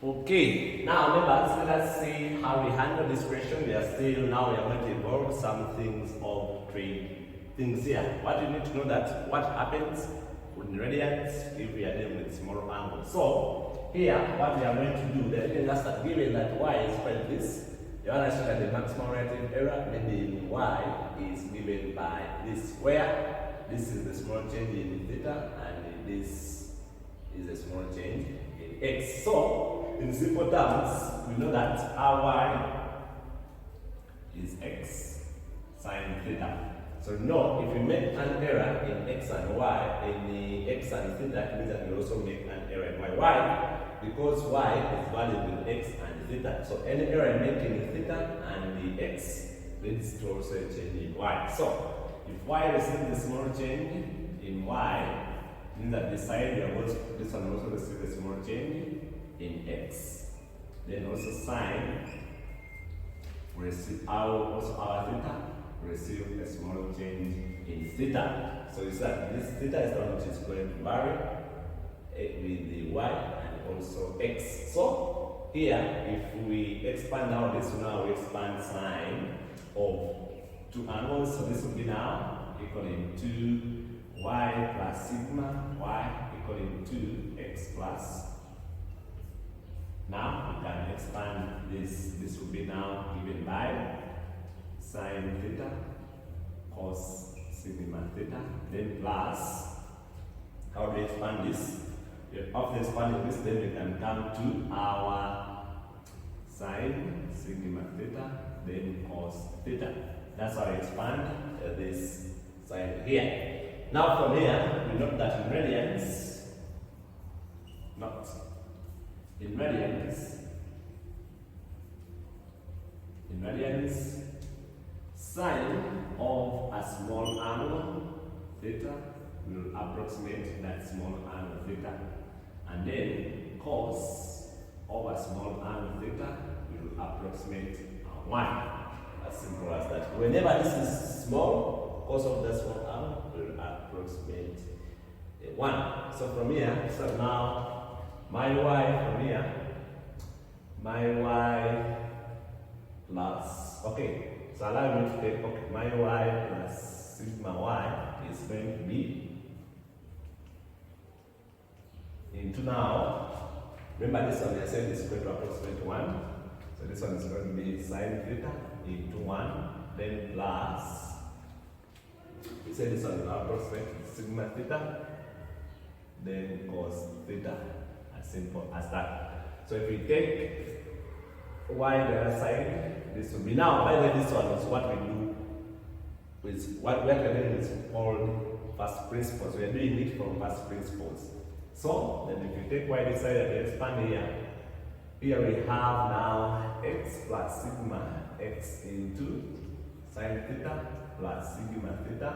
Okay, now members, let us see how we handle this question. We are going to evolve some things of three things here. What you need to know that what happens with radians if we are dealing with small angles. So here, what we are going to do, the reading us that given that y is equal to this, you want to show that the maximum relative error, meaning y is given by this, where this is the small change in theta and this is a small change in x. So in simple terms, we know that our y is x sine theta. So no, if we make an error in x and y, in the x and theta, it means that we also make an error in y. Why? Because y is valued in x and theta. So any error I make in theta and the x leads to also a change in y. So if y receives a small change in y, means that this side we are going to, this one also receives a small change in x. Then also sine receive our theta receive a small change in theta. So you see that this theta is the one which is going to vary with the y and also x. So here, if we expand now this, now we expand sine of two angles. So this will be now equaling to y plus sigma, y equaling to x plus. Now we can expand this. This will be now given by sine theta cos sigma theta, then plus, how do we expand this? After expanding this, then we can come to our sine sigma theta, then cos theta. That's how we expand this side here. Now from here, we note that in radians, sine of a small angle theta will approximate that small angle theta, and then cos of a small angle theta will approximate 1. As simple as that. Whenever this is small, cos of the small angle will approximate 1. So from here, so now my y from here, my y plus, okay, so allow me to take, okay, my y plus sigma y is going to be into now, remember this one I said is going to approximate 1, so this one is going to be sine theta into 1, then plus, we say this one will approximate sigma theta, then cos theta, as simple as that. So if we take y the other side, this will be now, by the way, this one is what we do with what we are doing is called first principles. We are doing it from first principles. So then if you take y this side and expand here we have now x plus sigma x into sine theta plus sigma theta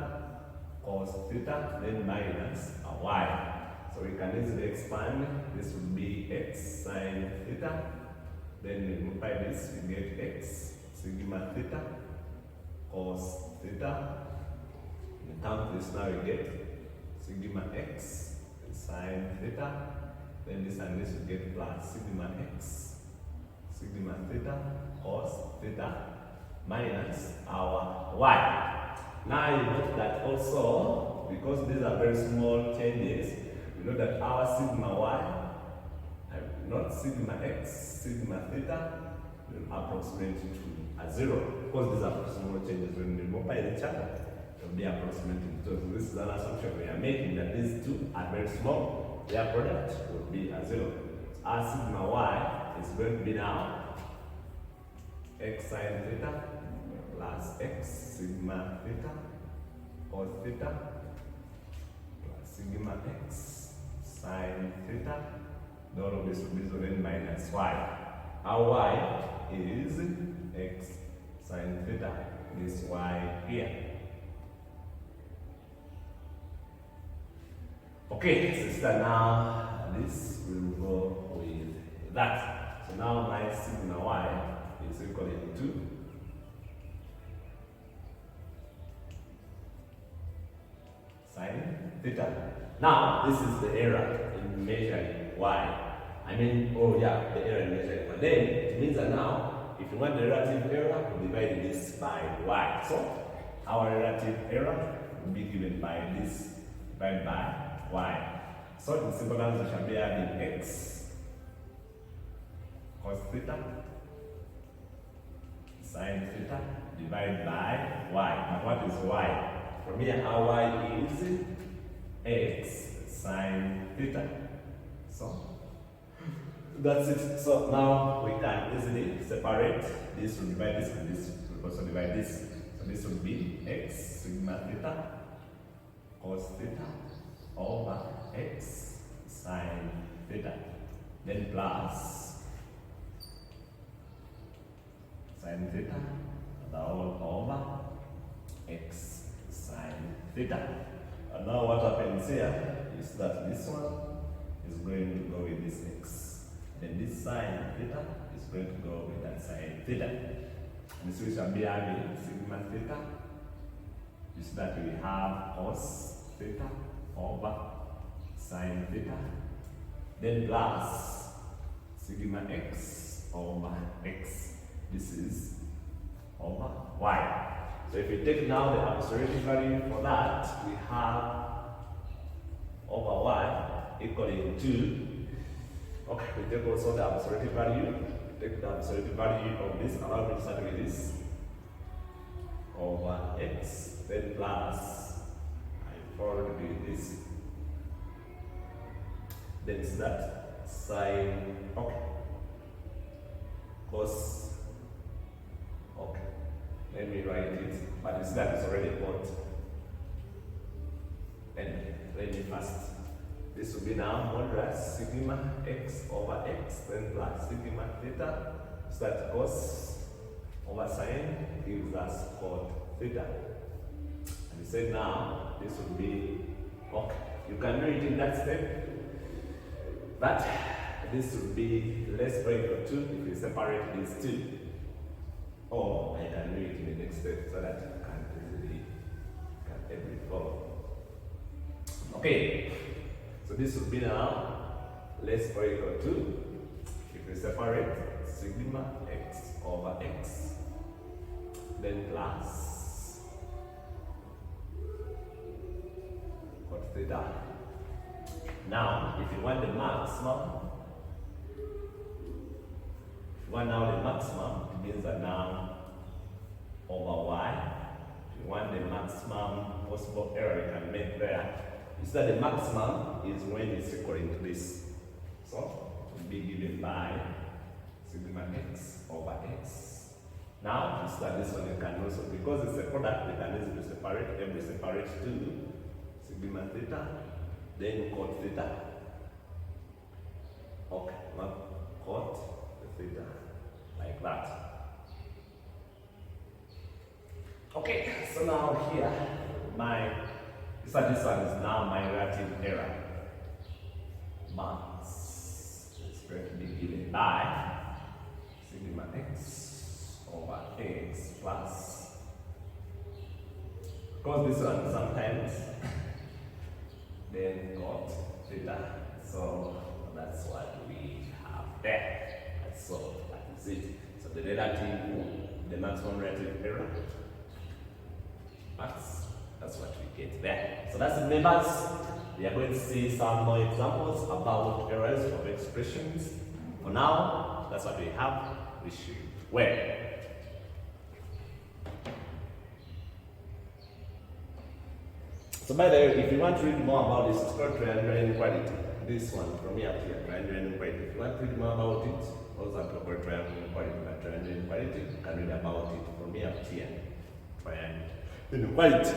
cos theta, then minus a y. So we can easily expand. This will be x sine theta. Then we multiply this, we get x sigma theta cos theta. We count this now, we get sigma x sine theta. Then this and this we get plus sigma x sigma theta cos theta minus our y. Now you note that also, because these are very small changes, we know that our sigma y, not sigma x, sigma theta, will approximate to a 0. Because these are small changes, when we multiply each other, it will be approximating. So this is an assumption we are making that these two are very small, their product will be a 0. Our sigma y is going to be now x sine theta plus x sigma theta cos theta plus sigma x sine theta. All of this will be 0 then minus y. Our y is x sine theta, this y here. Okay, sister, now this will go with that. So now my sigma y is equal to sine theta. Now this is the error in measuring y. I mean, oh yeah, the error in measuring. But then it means that now, if you want the relative error, we divide this by y. So our relative error will be given by this divided by y. So in simple terms, we shall be having x cos theta sin theta divided by y. But what is y? From here, our y is x sin theta. So that's it. So now we can easily separate this will divide this and this will also divide this. So this will be x sigma theta cos theta over x sin theta. Then plus sin theta the whole over x sin theta. And now what happens here is that this one is going to go with this x. Then this sine theta is going to go with that sine theta. And so we shall be having sigma theta is that we have cos theta over sine theta. Then plus sigma x over x. This is over y. So if you take now the absolute value for that, we have over y equaling to, okay, we take also the absolute value, take the absolute value of this, allow me to start with this, over x, then plus, I followed with this, then it's that sine, okay, cos, okay, let me write it, but it's that it's already put, and let me first. This will be now modulus sigma x over x, then plus sigma theta, so that cos over sine gives us cot theta. And we said now this will be, okay, you can do it in that step, but this will be less or equal to if you separate these two. Or I can do it in the next step so that you can easily follow. Okay. So this will be now less or equal to, if we separate sigma x over x, then plus cot theta. Now, if you want the maximum, it means that now over y, if you want the maximum possible error you can make there, is that the maximum is when it's equaling to this. So it will be given by sigma x over x. Now, is that this one you can also, because it's a product, you can easily separate, every separate to sigma theta, then cot theta. Okay, now cot theta, like that. Okay, so now here, so this one is now my relative error. Mass is going to be given by sigma x over x plus. Because this one sometimes then cot theta. So that's what we have there. So that is it. So the maximum relative error, that's what we get there. So that's the members. We are going to see some more examples about errors of expressions. For now, that's what we have. Wish you well. So by the way, if you want to read more about this, it's called triangular inequality. This one from here to here, triangular inequality. If you want to read more about it, also have to call triangular inequality. But triangular inequality, you can read about it from here to here. Triangular inequality.